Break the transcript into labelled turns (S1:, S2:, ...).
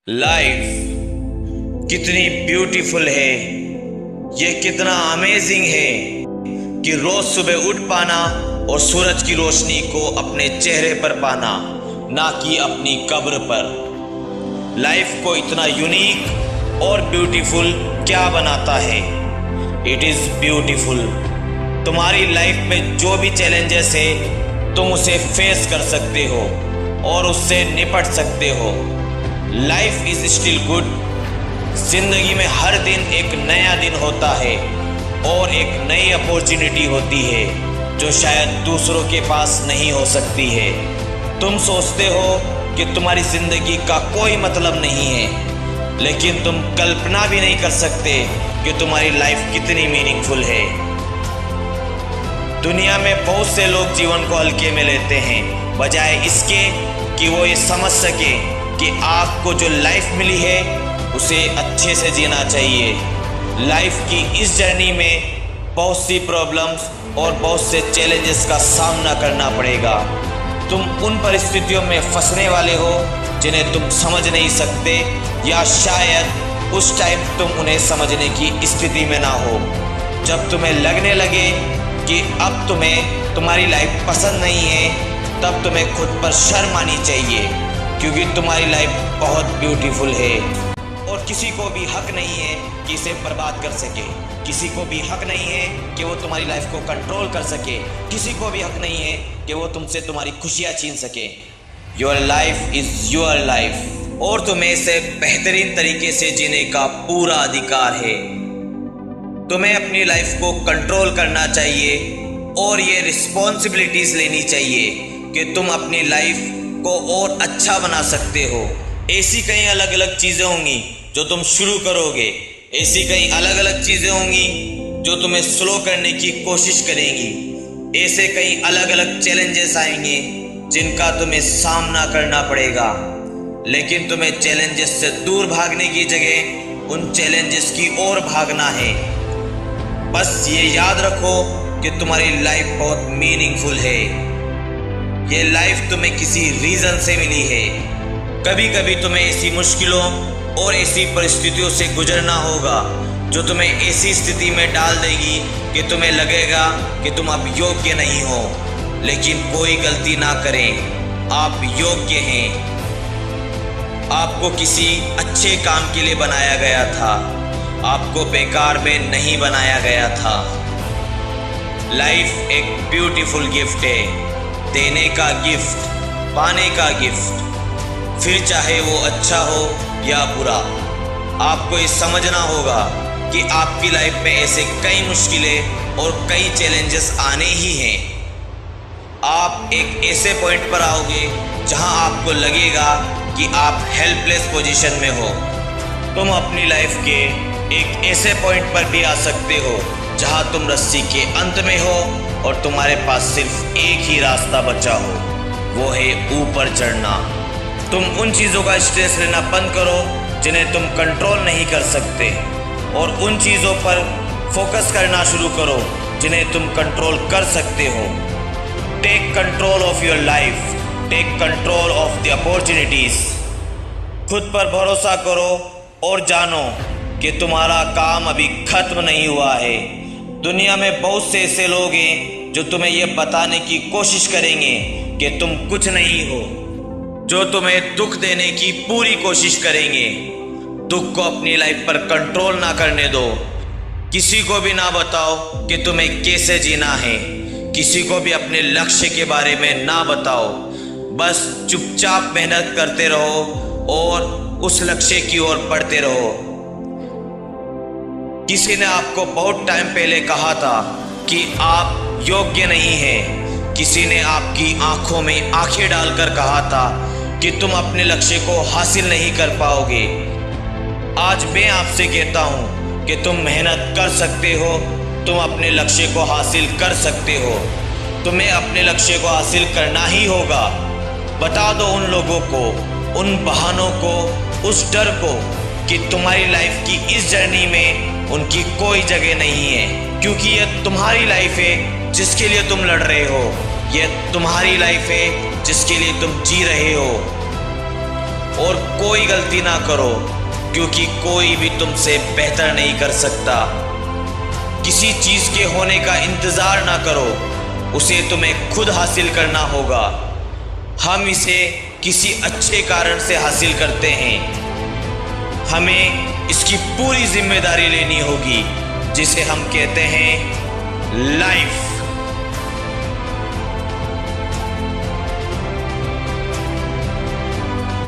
S1: Life कितनी beautiful है, ये कितना अमेजिंग है कि रोज सुबह उठ पाना और सूरज की रोशनी को अपने चेहरे पर पाना, ना कि अपनी कब्र पर। लाइफ को इतना यूनिक और ब्यूटीफुल क्या बनाता है? It is beautiful. तुम्हारी लाइफ में जो भी चैलेंजेस है, तुम उसे फेस कर सकते हो और उससे निपट सकते हो। Life is still good. जिंदगी में हर दिन एक नया दिन होता है और एक नई अपॉर्चुनिटी होती है जो शायद दूसरों के पास नहीं हो सकती है। तुम सोचते हो कि तुम्हारी जिंदगी का कोई मतलब नहीं है, लेकिन तुम कल्पना भी नहीं कर सकते कि तुम्हारी लाइफ कितनी मीनिंगफुल है। दुनिया में बहुत से लोग जीवन को हल्के में लेते हैं, बजाय इसके कि वो ये समझ सके कि आपको जो लाइफ मिली है उसे अच्छे से जीना चाहिए। लाइफ की इस जर्नी में बहुत सी प्रॉब्लम्स और बहुत से चैलेंजेस का सामना करना पड़ेगा। तुम उन परिस्थितियों में फंसने वाले हो जिन्हें तुम समझ नहीं सकते, या शायद उस टाइम तुम उन्हें समझने की स्थिति में ना हो। जब तुम्हें लगने लगे कि अब तुम्हें तुम्हारी लाइफ पसंद नहीं है, तब तुम्हें खुद पर शर्म आनी चाहिए, क्योंकि तुम्हारी लाइफ बहुत ब्यूटीफुल है और किसी को भी हक नहीं है कि इसे बर्बाद कर सके। किसी को भी हक नहीं है कि वो तुम्हारी लाइफ को कंट्रोल कर सके। किसी को भी हक नहीं है कि वो तुमसे तुम्हारी खुशियाँ छीन सके। Your life is your life और तुम्हें इसे बेहतरीन तरीके से जीने का पूरा अधिकार है। तुम्हें अपनी लाइफ को कंट्रोल करना चाहिए और ये रिस्पॉन्सिबिलिटीज लेनी चाहिए कि तुम अपनी लाइफ को और अच्छा बना सकते हो। ऐसी कई अलग अलग चीज़ें होंगी जो तुम शुरू करोगे, ऐसी कई अलग अलग चीज़ें होंगी जो तुम्हें स्लो करने की कोशिश करेंगी। ऐसे कई अलग अलग चैलेंजेस आएंगे जिनका तुम्हें सामना करना पड़ेगा, लेकिन तुम्हें चैलेंजेस से दूर भागने की जगह उन चैलेंजेस की ओर भागना है। बस ये याद रखो कि तुम्हारी लाइफ बहुत मीनिंगफुल है। ये लाइफ तुम्हें किसी रीज़न से मिली है। कभी कभी तुम्हें ऐसी मुश्किलों और ऐसी परिस्थितियों से गुजरना होगा जो तुम्हें ऐसी स्थिति में डाल देगी कि तुम्हें लगेगा कि तुम अब योग्य नहीं हो। लेकिन कोई गलती ना करें, आप योग्य हैं। आपको किसी अच्छे काम के लिए बनाया गया था, आपको बेकार में नहीं बनाया गया था। लाइफ एक ब्यूटीफुल गिफ्ट है, देने का गिफ्ट, पाने का गिफ्ट, फिर चाहे वो अच्छा हो या बुरा। आपको ये समझना होगा कि आपकी लाइफ में ऐसे कई मुश्किलें और कई चैलेंजेस आने ही हैं। आप एक ऐसे पॉइंट पर आओगे जहां आपको लगेगा कि आप हेल्पलेस पोजीशन में हो। तुम अपनी लाइफ के एक ऐसे पॉइंट पर भी आ सकते हो जहां तुम रस्सी के अंत में हो और तुम्हारे पास सिर्फ एक ही रास्ता बचा हो, वो है ऊपर चढ़ना। तुम उन चीज़ों का स्ट्रेस लेना बंद करो जिन्हें तुम कंट्रोल नहीं कर सकते, और उन चीज़ों पर फोकस करना शुरू करो जिन्हें तुम कंट्रोल कर सकते हो। Take control of your life, take control of the opportunities. खुद पर भरोसा करो और जानो कि तुम्हारा काम अभी खत्म नहीं हुआ है। दुनिया में बहुत से ऐसे लोग हैं जो तुम्हें यह बताने की कोशिश करेंगे कि तुम कुछ नहीं हो, जो तुम्हें दुख देने की पूरी कोशिश करेंगे। दुख को अपनी लाइफ पर कंट्रोल ना करने दो। किसी को भी ना बताओ कि तुम्हें कैसे जीना है। किसी को भी अपने लक्ष्य के बारे में ना बताओ। बस चुपचाप मेहनत करते रहो और उस लक्ष्य की ओर बढ़ते रहो। किसी ने आपको बहुत टाइम पहले कहा था कि आप योग्य नहीं हैं। किसी ने आपकी आंखों में आंखें डालकर कहा था कि तुम अपने लक्ष्य को हासिल नहीं कर पाओगे। आज मैं आपसे कहता हूँ कि तुम मेहनत कर सकते हो, तुम अपने लक्ष्य को हासिल कर सकते हो। तुम्हें अपने लक्ष्य को हासिल करना ही होगा। बता दो उन लोगों को, उन बहानों को, उस डर को कि तुम्हारी लाइफ की इस जर्नी में उनकी कोई जगह नहीं है, क्योंकि यह तुम्हारी लाइफ है जिसके लिए तुम लड़ रहे हो। यह तुम्हारी लाइफ है जिसके लिए तुम जी रहे हो। और कोई गलती ना करो, क्योंकि कोई भी तुमसे बेहतर नहीं कर सकता। किसी चीज के होने का इंतजार ना करो, उसे तुम्हें खुद हासिल करना होगा। हम इसे किसी अच्छे कारण से हासिल करते हैं, हमें इसकी पूरी जिम्मेदारी लेनी होगी, जिसे हम कहते हैं लाइफ।